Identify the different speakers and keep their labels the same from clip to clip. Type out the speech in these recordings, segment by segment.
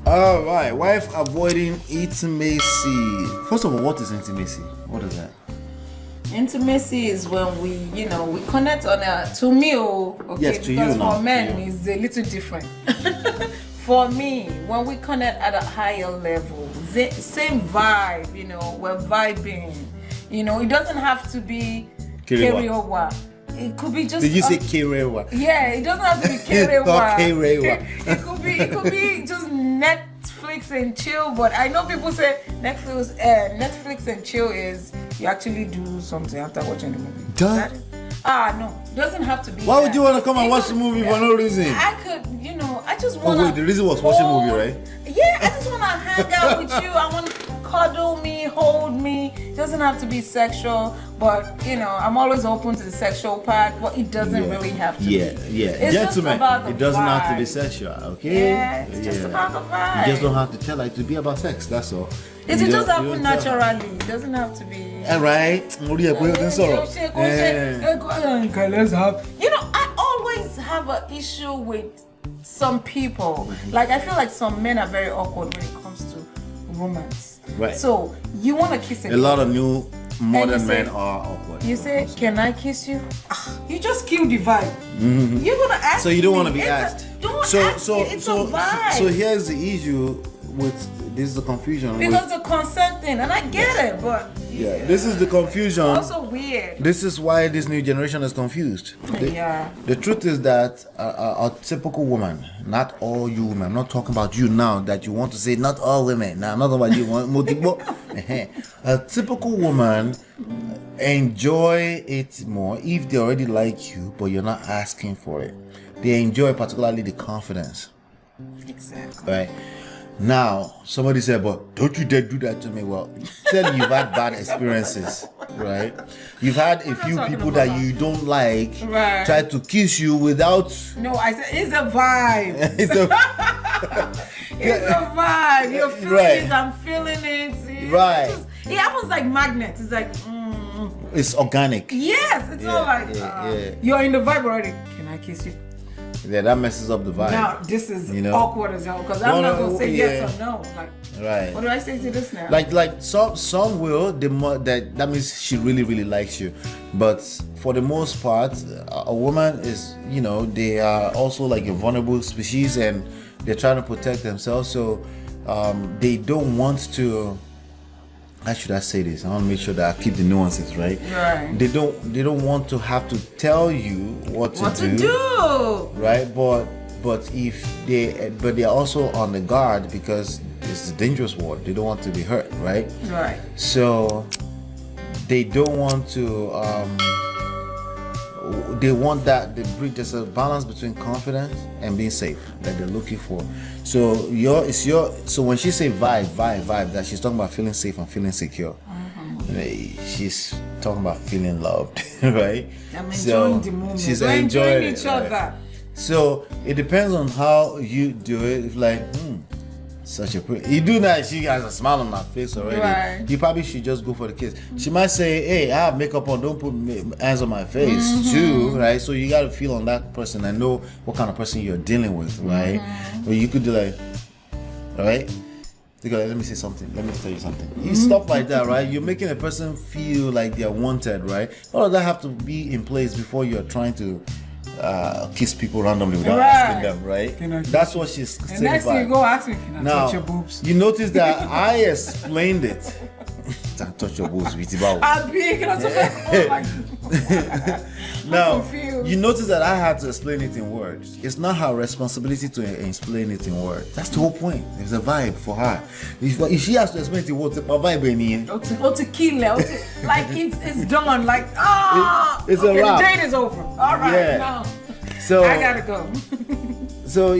Speaker 1: All right, wife avoiding intimacy. First of all, what is intimacy? What is that?
Speaker 2: Intimacy is when we connect on a, to me, okay,
Speaker 1: yes, to
Speaker 2: because
Speaker 1: you
Speaker 2: for
Speaker 1: now.
Speaker 2: men it's a little different. For me, when we connect at a higher level, same vibe, we're vibing. It doesn't have to be carryover. It could be just.
Speaker 1: Did you say Kerewa?
Speaker 2: Yeah, it doesn't have to be carryover.
Speaker 1: Kerewa.
Speaker 2: It could be just Netflix and chill. But I know people say Netflix and chill is you actually do something after watching the movie.
Speaker 1: Duh.
Speaker 2: No, it doesn't have to be.
Speaker 1: Why would you want to come and watch the movie for no reason?
Speaker 2: I could, I just want to.
Speaker 1: Oh wait, the reason was watching movie, right?
Speaker 2: Yeah, I just want to hang out with you. I want to cuddle me, hold me. It doesn't have to be sexual, but I'm always open to the sexual part. But it doesn't really have to be.
Speaker 1: Yeah.
Speaker 2: It's
Speaker 1: Gentlemen,
Speaker 2: just about the
Speaker 1: it doesn't have to be
Speaker 2: vibe.
Speaker 1: sexual, okay?
Speaker 2: Yeah, it's just about the vibe.
Speaker 1: You just don't have to tell it to be about sex. That's all.
Speaker 2: It will just happen naturally. It doesn't have to be.
Speaker 1: All right.
Speaker 2: Okay, let's have. I always have an issue with some people. Like I feel like some men are very awkward when it comes to romance.
Speaker 1: Right.
Speaker 2: So you want to kiss
Speaker 1: A lot of new modern
Speaker 2: say-
Speaker 1: men are awkward.
Speaker 2: You say, "Can I kiss you?" You just kill the vibe. You're gonna ask.
Speaker 1: So you don't
Speaker 2: me.
Speaker 1: want to be
Speaker 2: It's
Speaker 1: asked.
Speaker 2: Don't
Speaker 1: So
Speaker 2: ask me. It's a vibe.
Speaker 1: so here's the issue with this is the confusion.
Speaker 2: Because the consent thing, and I get it, but
Speaker 1: This is the confusion.
Speaker 2: also weird.
Speaker 1: This is why this new generation is confused.
Speaker 2: Yeah.
Speaker 1: The truth is that a typical woman, not all you women, I'm not talking about you now that you want to say not all women. Now I'm not talking about you. A typical woman enjoy it more if they already like you, but you're not asking for it. They enjoy particularly the confidence.
Speaker 2: Exactly.
Speaker 1: Right? Now, somebody said, but don't you dare do that to me. Well, tell me you've had bad experiences, right? You've had a few people that you don't like try to kiss you without...
Speaker 2: No, I said it's a vibe.
Speaker 1: It's a...
Speaker 2: It's a vibe. You're feeling it, I'm feeling it.
Speaker 1: Right.
Speaker 2: It happens like magnets. It's like...
Speaker 1: It's organic.
Speaker 2: Yes, it's not like... You're in the vibe already. Can I kiss you?
Speaker 1: Yeah, that messes up the vibe.
Speaker 2: Now, this is awkward as hell because I'm not going to say yes or no. Like,
Speaker 1: right.
Speaker 2: What do I say to this now?
Speaker 1: Like some will, that means she really, really likes you. But for the most part, a woman is, they are also like a vulnerable species and they're trying to protect themselves. So they don't want to... How should I say this? I want to make sure that I keep the nuances, right?
Speaker 2: Right.
Speaker 1: They don't want to have to tell you what to
Speaker 2: do.
Speaker 1: Right? But they're also on the guard because it's a dangerous world. They don't want to be hurt, right?
Speaker 2: Right.
Speaker 1: So they don't want to they want that there's a balance between confidence and being safe that they're looking for. So so when she say vibe, that she's talking about feeling safe and feeling secure. She's talking about feeling loved, right?
Speaker 2: I'm enjoying the moment.
Speaker 1: She's
Speaker 2: We're enjoying
Speaker 1: it,
Speaker 2: each
Speaker 1: right?
Speaker 2: other.
Speaker 1: So it depends on how you do it. It's like, such a pretty. You do that, she has a smile on her face already.
Speaker 2: Right.
Speaker 1: You probably should just go for the kiss. She might say, "Hey, I have makeup on. Don't put hands on my face too." Right. So you gotta feel on that person and know what kind of person you're dealing with, right? Or you could do like, all right. Let me say something. Let me tell you something. Stuff like that, right? You're making a person feel like they're wanted, right? All of that have to be in place before you're trying to kiss people randomly without asking them, right? That's what she's saying.
Speaker 2: And next thing you go ask me, can I touch your boobs?
Speaker 1: You notice that I explained it. Don't touch your boobs, with
Speaker 2: I'm big.
Speaker 1: Now, you notice that I had to explain it in words. It's not her responsibility to explain it in words. That's the whole point. There's a vibe for her. If she has to explain it in words, a vibe in
Speaker 2: or to kill her, like it's done. Like
Speaker 1: it's
Speaker 2: okay,
Speaker 1: a wrap.
Speaker 2: the date is over. All right, now
Speaker 1: so
Speaker 2: I gotta go.
Speaker 1: So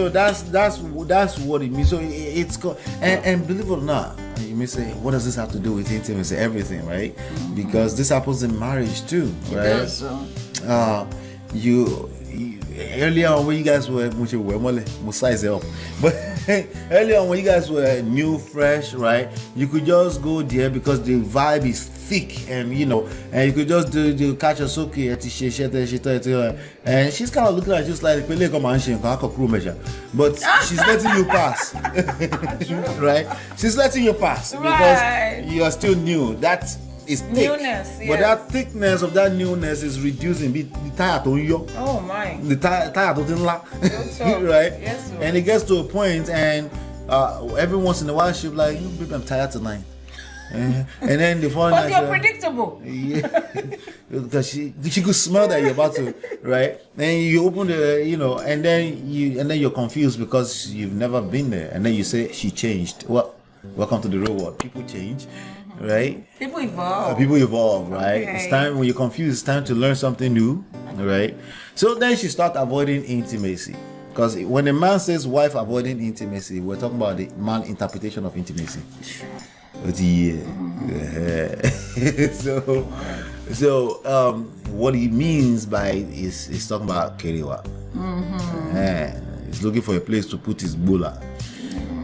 Speaker 1: that's what it means. So it's and believe it or not, you may say, what does this have to do with intimacy? Everything, right? Because this happens in marriage too, right?
Speaker 2: It does, so.
Speaker 1: You earlier on when you guys were but earlier on when you guys were new, fresh, right? You could just go there because the vibe is thick, and you could just do catch a soak, and she's kind of looking at you like, but she's letting you pass, right? She's letting you pass because you are still new. That is thick,
Speaker 2: newness, yes.
Speaker 1: But that thickness of that newness is reducing.
Speaker 2: Oh my!
Speaker 1: The tire right?
Speaker 2: Yes, sir.
Speaker 1: And it gets to a point, and every once in a while she'll be like, baby, I'm tired tonight. And then the phone.
Speaker 2: But you're predictable.
Speaker 1: Yeah, because she could smell that you're about to, right? And you open the, and then you're confused because you've never been there, and then you say she changed. Well, welcome to the real world. People change, right?
Speaker 2: People evolve.
Speaker 1: People evolve, right?
Speaker 2: Okay.
Speaker 1: It's time when you're confused. It's time to learn something new, right? So then she starts avoiding intimacy. Because when a man says wife avoiding intimacy, we're talking about the man interpretation of intimacy. So what he means by is talking about kerewa. He's looking for a place to put his bula.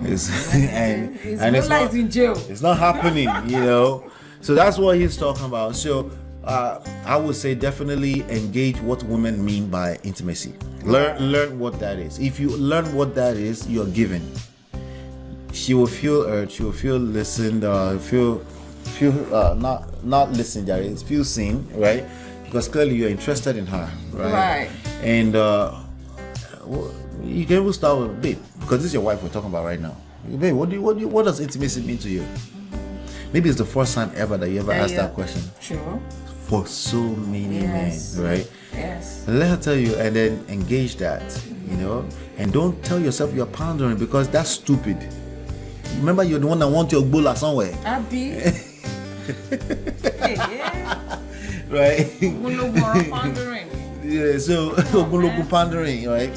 Speaker 2: His bula is in jail.
Speaker 1: It's not happening, So that's what he's talking about. So I would say definitely engage what women mean by intimacy. Learn what that is. If you learn what that is, you're given. She will feel hurt. She will feel listened. Feel not listened. Feel seen, right? Because clearly you're interested in her, right? And you can even start with, babe, because this is your wife we're talking about right now. Babe, what does intimacy mean to you? Maybe it's the first time ever that you ever asked that question.
Speaker 2: Sure.
Speaker 1: For so many men, right?
Speaker 2: Yes.
Speaker 1: Let her tell you, and then engage that, and don't tell yourself you're pondering, because that's stupid. Remember, you're the one that wants your bula somewhere.
Speaker 2: Abby.
Speaker 1: Right?
Speaker 2: Pondering.
Speaker 1: Yeah, so pondering, right?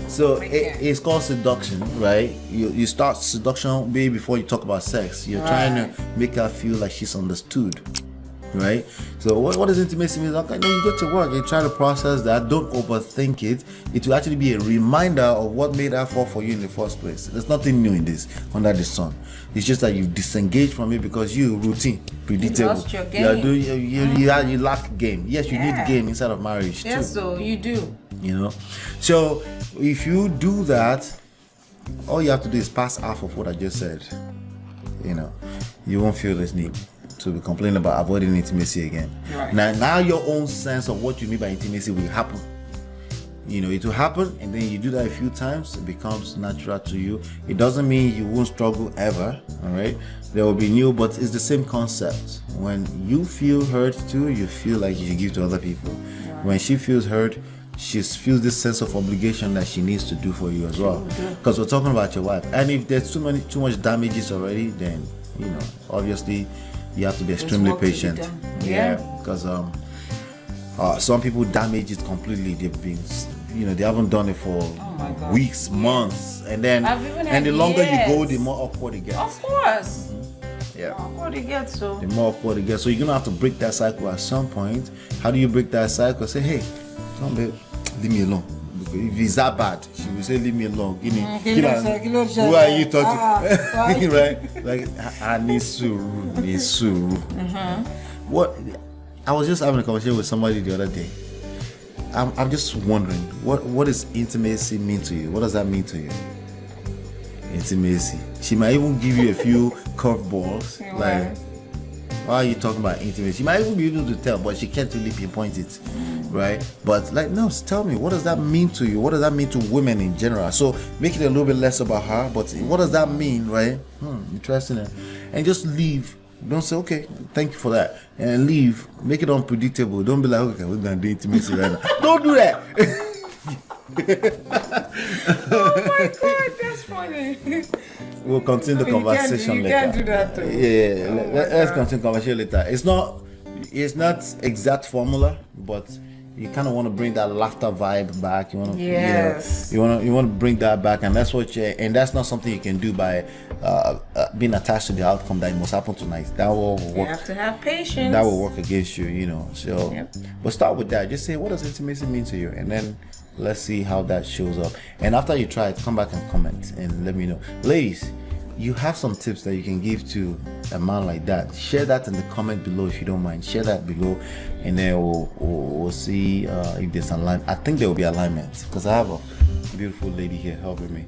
Speaker 1: So it's called seduction, right? You start seduction way before you talk about sex. You're trying to make her feel like she's understood, right? So what does intimacy mean? Okay, no, you go to work, you try to process that. Don't overthink it. It will actually be a reminder of what made her fall for you in the first place. There's nothing new in this under the sun. It's just that you've disengaged from it because you routine, predictable.
Speaker 2: You lost your game.
Speaker 1: You lack game. Yes, you need game inside of marriage too.
Speaker 2: Yes, so you do.
Speaker 1: So if you do that, all you have to do is pass half of what I just said. You won't feel this need to be complaining about avoiding intimacy again.
Speaker 2: Right.
Speaker 1: Now your own sense of what you mean by intimacy will happen. It will happen, and then you do that a few times, it becomes natural to you. It doesn't mean you won't struggle ever, all right? There will be new, but it's the same concept. When you feel hurt too, you feel like you give to other people. Right. When she feels hurt, she feels this sense of obligation that she needs to do for you as well. Because we're talking about your wife. And if there's too much damages already, then, obviously, you have to be extremely patient. Because some people damage it completely. They've been, they haven't done it for weeks, months, and then the longer you go, the more awkward it gets.
Speaker 2: Of course.
Speaker 1: Yeah.
Speaker 2: The more awkward it gets, so.
Speaker 1: The more awkward it gets. So you're gonna have to break that cycle at some point. How do you break that cycle? Say, hey, come babe, leave me alone. If it's that bad, she will say, leave me alone. Who are you talking? Right? Like, I need suru. What? I was just having a conversation with somebody the other day. I'm just wondering, what does intimacy mean to you? What does that mean to you? Intimacy. She might even give you a few curveballs. Like, why are you talking about intimacy? She might even be able to tell, but she can't really pinpoint it. Right? But no, tell me, what does that mean to you? What does that mean to women in general? So make it a little bit less about her, but what does that mean, right? Interesting. And just leave. Don't say, okay, thank you for that. And leave. Make it unpredictable. Don't be like, okay, we're going to do intimacy right now. Don't do that.
Speaker 2: Oh my God, that's funny.
Speaker 1: We'll continue the conversation later.
Speaker 2: You can't do that too.
Speaker 1: Let's continue the conversation later. It's not exact formula, but you kind of want to bring that laughter vibe back. You want to, you want to bring that back, and that's that's not something you can do by being attached to the outcome that it must happen tonight. That will work.
Speaker 2: You have to have patience.
Speaker 1: That will work against you, So, but start with that. Just say, what does intimacy mean to you, and then let's see how that shows up. And after you try it, come back and comment and let me know. Ladies, you have some tips that you can give to a man like that, share that in the comment below if you don't mind. Share that below, and then we'll see if there's alignment. I think there will be alignment because I have a beautiful lady here helping me.